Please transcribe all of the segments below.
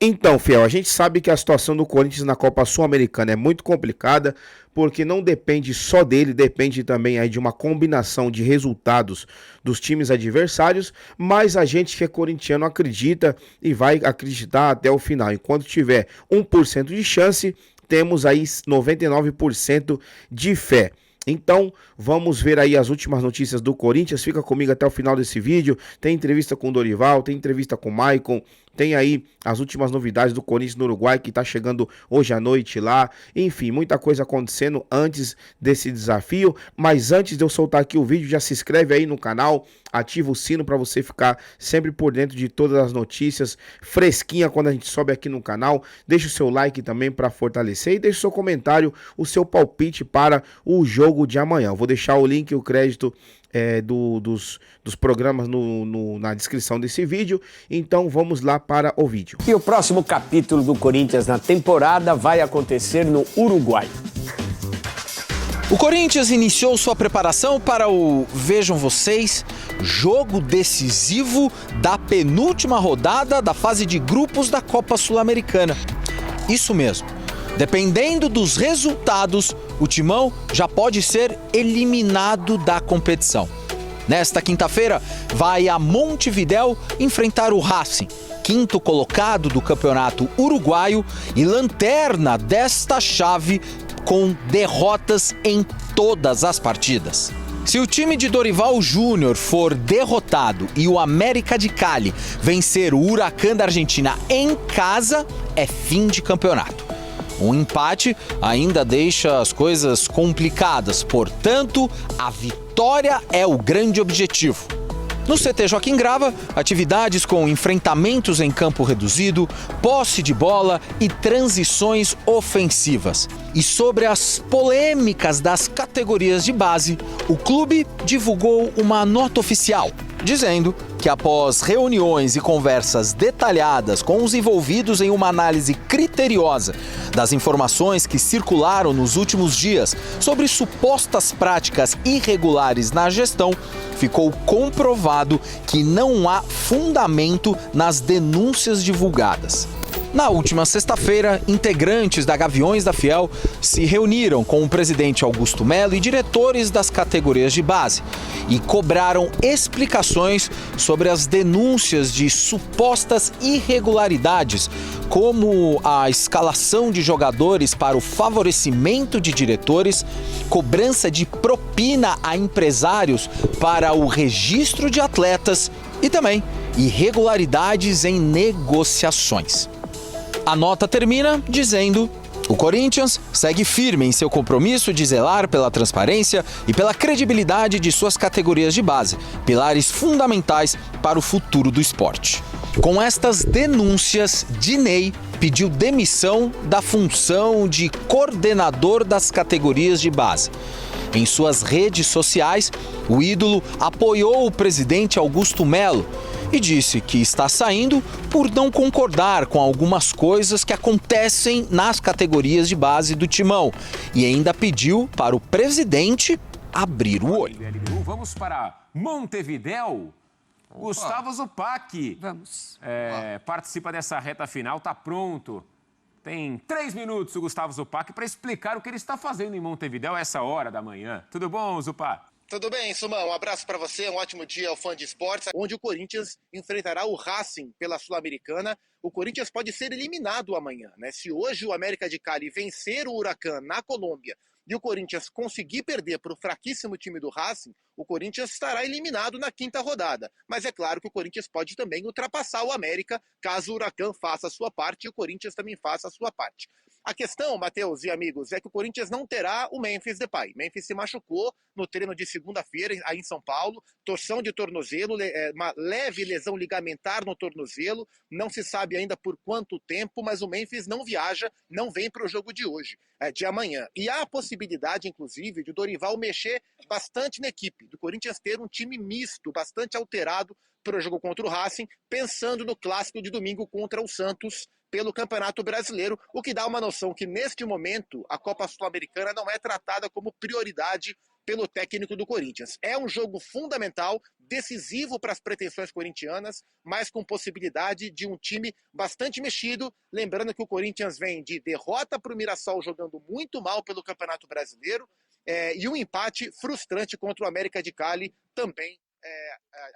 Então, Fiel, a gente sabe que a situação do Corinthians na Copa Sul-Americana é muito complicada, porque não depende só dele, depende também aí de uma combinação de resultados dos times adversários, mas a gente que é corintiano acredita e vai acreditar até o final. Enquanto tiver 1% de chance, temos aí 99% de fé. Então, vamos ver aí as últimas notícias do Corinthians. Fica comigo até o final desse vídeo. Tem entrevista com o Dorival, tem entrevista com o Maicon, tem aí as últimas novidades do Corinthians no Uruguai, que tá chegando hoje à noite lá. Enfim, muita coisa acontecendo antes desse desafio. Mas antes de eu soltar aqui o vídeo, já se inscreve aí no canal, ativa o sino para você ficar sempre por dentro de todas as notícias fresquinha quando a gente sobe aqui no canal. Deixa o seu like também para fortalecer e deixa o seu comentário, o seu palpite para o jogo de amanhã. Eu vou deixar o link e o crédito dos programas na descrição desse vídeo. Então vamos lá para o vídeo. E o próximo capítulo do Corinthians na temporada vai acontecer no Uruguai. O Corinthians iniciou sua preparação para o, vejam vocês, jogo decisivo da penúltima rodada da fase de grupos da Copa Sul-Americana. Isso mesmo. Dependendo dos resultados, o Timão já pode ser eliminado da competição. Nesta quinta-feira, vai a Montevidéu enfrentar o Racing, quinto colocado do campeonato uruguaio e lanterna desta chave com derrotas em todas as partidas. Se o time de Dorival Júnior for derrotado e o América de Cali vencer o Huracán da Argentina em casa, é fim de campeonato. Um empate ainda deixa as coisas complicadas, portanto, a vitória é o grande objetivo. No CT Joaquim Grava, atividades com enfrentamentos em campo reduzido, posse de bola e transições ofensivas. E sobre as polêmicas das categorias de base, o clube divulgou uma nota oficial, dizendo que após reuniões e conversas detalhadas com os envolvidos em uma análise criteriosa das informações que circularam nos últimos dias sobre supostas práticas irregulares na gestão, ficou comprovado que não há fundamento nas denúncias divulgadas. Na última sexta-feira, integrantes da Gaviões da Fiel se reuniram com o presidente Augusto Melo e diretores das categorias de base e cobraram explicações sobre as denúncias de supostas irregularidades, como a escalação de jogadores para o favorecimento de diretores, cobrança de propina a empresários para o registro de atletas e também irregularidades em negociações. A nota termina dizendo: o Corinthians segue firme em seu compromisso de zelar pela transparência e pela credibilidade de suas categorias de base, pilares fundamentais para o futuro do esporte. Com estas denúncias, Dinei pediu demissão da função de coordenador das categorias de base. Em suas redes sociais, o ídolo apoiou o presidente Augusto Melo e disse que está saindo por não concordar com algumas coisas que acontecem nas categorias de base do Timão e ainda pediu para o presidente abrir o olho. Vamos para Montevidéu. Gustavo Zupac. Vamos. Participa dessa reta final, tá pronto. Tem 3 minutos o Gustavo Zupac para explicar o que ele está fazendo em Montevidéu a essa hora da manhã. Tudo bom, Zupac? Tudo bem, Sumão? Um abraço para você, um ótimo dia ao fã de esportes, onde o Corinthians enfrentará o Racing pela Sul-Americana. O Corinthians pode ser eliminado amanhã, né? Se hoje o América de Cali vencer o Huracán na Colômbia e o Corinthians conseguir perder para o fraquíssimo time do Racing, o Corinthians estará eliminado na quinta rodada. Mas é claro que o Corinthians pode também ultrapassar o América, caso o Huracán faça a sua parte e o Corinthians também faça a sua parte. A questão, Matheus e amigos, é que o Corinthians não terá o Memphis Depay. Memphis se machucou no treino de segunda-feira aí em São Paulo, torção de tornozelo, uma leve lesão ligamentar no tornozelo, não se sabe ainda por quanto tempo, mas o Memphis não viaja, não vem para o jogo de hoje, de amanhã. E há a possibilidade, inclusive, de o Dorival mexer bastante na equipe, do Corinthians ter um time misto, bastante alterado para o jogo contra o Racing, pensando no clássico de domingo contra o Santos pelo Campeonato Brasileiro, o que dá uma noção que, neste momento, a Copa Sul-Americana não é tratada como prioridade pelo técnico do Corinthians. É um jogo fundamental, decisivo para as pretensões corintianas, mas com possibilidade de um time bastante mexido. Lembrando que o Corinthians vem de derrota para o Mirassol jogando muito mal pelo Campeonato Brasileiro e um empate frustrante contra o América de Cali também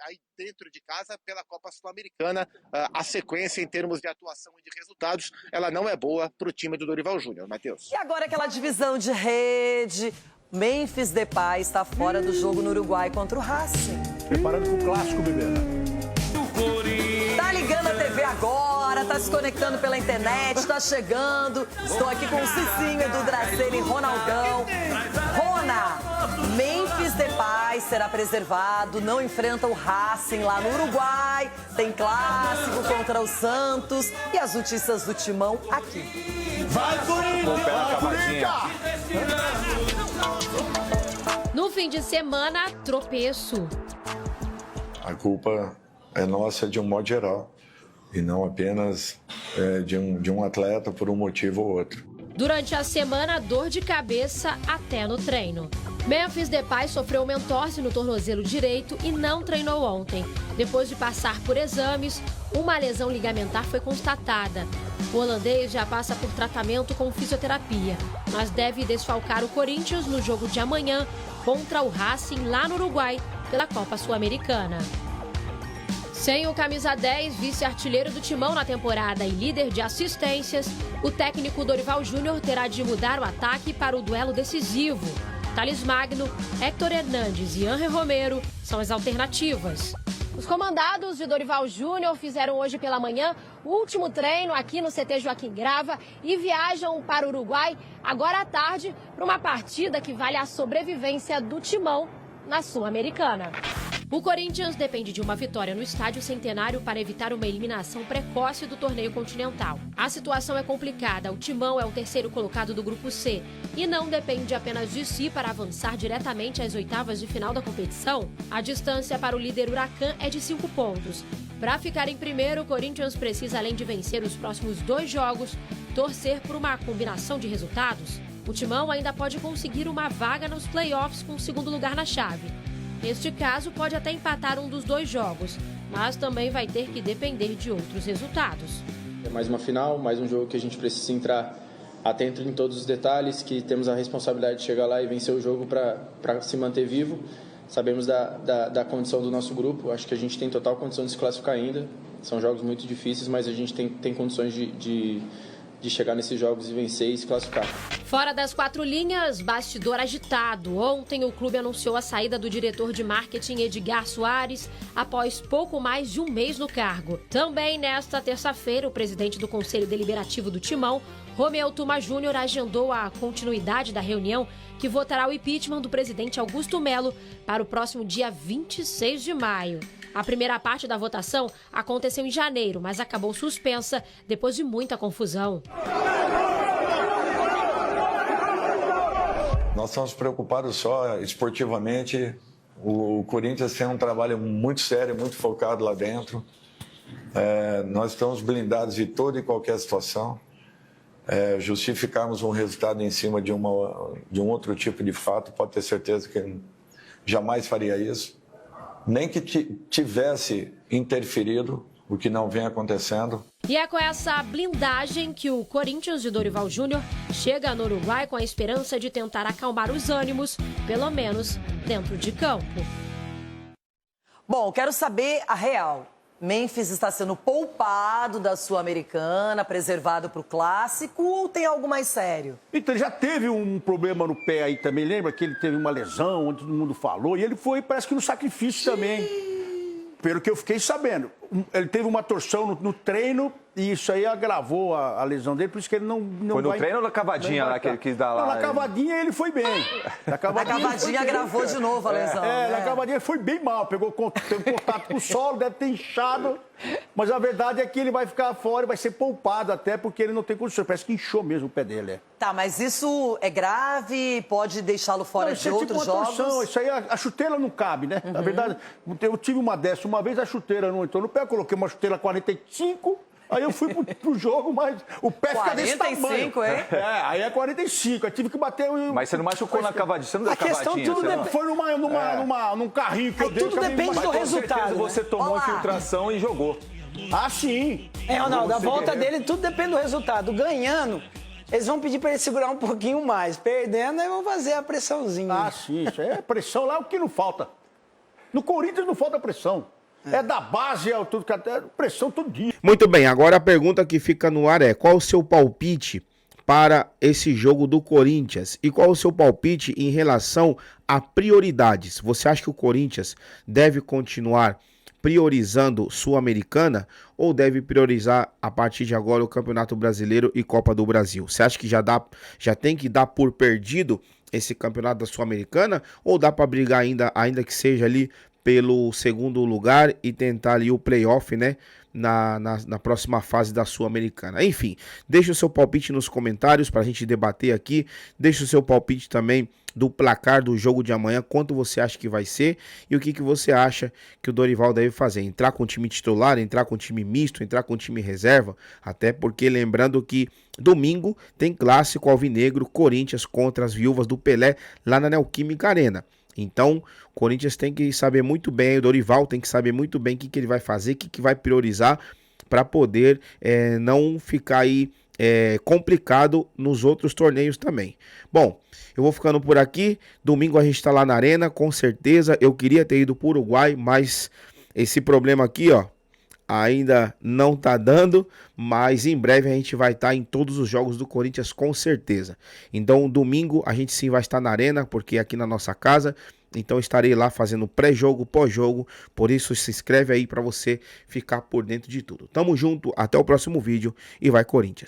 aí dentro de casa pela Copa Sul-Americana. A sequência em termos de atuação e de resultados, ela não é boa para o time do Dorival Júnior, Matheus. E agora aquela divisão de rede. Memphis Depay está fora do jogo no Uruguai contra o Racing. Preparando para o clássico, bebê. Tá ligando a TV agora, tá se conectando pela internet, tá chegando. Estou aqui com o Cicinho, Edu Dracena e Ronaldão. Rona, Memphis Depay será preservado, não enfrenta o Racing lá no Uruguai. Tem clássico contra o Santos e as notícias do Timão aqui. Vai, Corinthians! No fim de semana, tropeço. A culpa é nossa de um modo geral e não apenas de um atleta por um motivo ou outro. Durante a semana, dor de cabeça até no treino. Memphis Depay sofreu uma entorse no tornozelo direito e não treinou ontem. Depois de passar por exames, uma lesão ligamentar foi constatada. O holandês já passa por tratamento com fisioterapia, mas deve desfalcar o Corinthians no jogo de amanhã contra o Racing lá no Uruguai pela Copa Sul-Americana. Sem o camisa 10, vice-artilheiro do Timão na temporada e líder de assistências, o técnico Dorival Júnior terá de mudar o ataque para o duelo decisivo. Thales Magno, Héctor Hernandes e Ángel Romero são as alternativas. Os comandados de Dorival Júnior fizeram hoje pela manhã o último treino aqui no CT Joaquim Grava e viajam para o Uruguai agora à tarde para uma partida que vale a sobrevivência do Timão na Sul-Americana. O Corinthians depende de uma vitória no Estádio Centenário para evitar uma eliminação precoce do torneio continental. A situação é complicada, o Timão é o terceiro colocado do Grupo C e não depende apenas de si para avançar diretamente às oitavas de final da competição. A distância para o líder Huracan é de 5 pontos. Para ficar em primeiro, o Corinthians precisa, além de vencer os próximos 2 jogos, torcer por uma combinação de resultados. O Timão ainda pode conseguir uma vaga nos playoffs com o segundo lugar na chave. Neste caso, pode até empatar um dos 2 jogos, mas também vai ter que depender de outros resultados. É mais uma final, mais um jogo que a gente precisa entrar atento em todos os detalhes, que temos a responsabilidade de chegar lá e vencer o jogo para se manter vivo. Sabemos da condição do nosso grupo, acho que a gente tem total condição de se classificar ainda. São jogos muito difíceis, mas a gente tem condições de chegar nesses jogos e vencer e se classificar. Fora das 4 linhas, bastidor agitado. Ontem o clube anunciou a saída do diretor de marketing Edgar Soares após pouco mais de um mês no cargo. Também nesta terça-feira, o presidente do Conselho Deliberativo do Timão, Romeu Tuma Júnior, agendou a continuidade da reunião que votará o impeachment do presidente Augusto Melo para o próximo dia 26 de maio. A primeira parte da votação aconteceu em janeiro, mas acabou suspensa depois de muita confusão. Nós estamos preocupados só esportivamente. O Corinthians tem um trabalho muito sério, muito focado lá dentro. Nós estamos blindados de toda e qualquer situação. Justificarmos um resultado em cima de um outro tipo de fato, pode ter certeza que jamais faria isso. Nem que tivesse interferido, o que não vem acontecendo. E é com essa blindagem que o Corinthians de Dorival Júnior chega no Uruguai com a esperança de tentar acalmar os ânimos, pelo menos dentro de campo. Bom, quero saber a real. Memphis está sendo poupado da Sul-Americana, preservado para o Clássico, ou tem algo mais sério? Então, ele já teve um problema no pé aí também, lembra que ele teve uma lesão, onde todo mundo falou, e ele foi, parece que no sacrifício também. Pelo que eu fiquei sabendo. Ele teve uma torção no treino Isso aí agravou a lesão dele, por isso que ele não Foi no vai... treino ou na cavadinha lá que ele quis dar lá? Não, na cavadinha ele foi bem. Na cavadinha agravou de novo a lesão. Na cavadinha ele foi bem mal, teve contato com o solo, deve ter inchado. Mas a verdade é que ele vai ficar fora e vai ser poupado até porque ele não tem condições. Parece que inchou mesmo o pé dele. Tá, mas isso é grave? Pode deixá-lo fora de outros jogos? Torção. Isso aí, a chuteira não cabe, né? Na verdade, eu tive uma dessa uma vez, a chuteira não entrou no pé, eu coloquei uma chuteira 45, aí eu fui pro jogo, mas o pé fica desse tamanho. 45, hein? Aí é 45, aí tive que bater... Mas você não machucou na cavadinha, você não deu cavadinha? A questão tudo Foi num carrinho que eu dei. Tudo depende do resultado. Você tomou infiltração e jogou. Ah, sim. Ronaldo, a volta dele tudo depende do resultado. Ganhando, eles vão pedir para ele segurar um pouquinho mais. Perdendo, aí vão fazer a pressãozinha. Ah, sim, isso aí é pressão lá, o que não falta. No Corinthians não falta pressão. É da base, é tudo que até pressão todo dia. Muito bem, agora a pergunta que fica no ar é: qual o seu palpite para esse jogo do Corinthians? E qual o seu palpite em relação a prioridades? Você acha que o Corinthians deve continuar priorizando Sul-Americana ou deve priorizar a partir de agora o Campeonato Brasileiro e Copa do Brasil? Você acha que já tem que dar por perdido esse Campeonato da Sul-Americana ou dá para brigar ainda que seja ali pelo segundo lugar e tentar ali o playoff, né, na próxima fase da Sul-Americana? Enfim, deixa o seu palpite nos comentários para a gente debater aqui. Deixa o seu palpite também do placar do jogo de amanhã, quanto você acha que vai ser e o que você acha que o Dorival deve fazer. Entrar com o time titular, entrar com o time misto, entrar com o time reserva, até porque lembrando que domingo tem clássico alvinegro, Corinthians contra as Viúvas do Pelé lá na Neoquímica Arena. Então, o Corinthians tem que saber muito bem, o Dorival tem que saber muito bem o que ele vai fazer, o que vai priorizar para poder não ficar aí complicado nos outros torneios também. Bom, eu vou ficando por aqui. Domingo a gente tá lá na Arena, com certeza. Eu queria ter ido pro Uruguai, mas esse problema aqui, ó, ainda não tá dando, mas em breve a gente vai estar em todos os jogos do Corinthians, com certeza. Então, domingo a gente sim vai estar na Arena, porque é aqui na nossa casa. Então estarei lá fazendo pré-jogo, pós-jogo. Por isso se inscreve aí para você ficar por dentro de tudo. Tamo junto, até o próximo vídeo e vai Corinthians!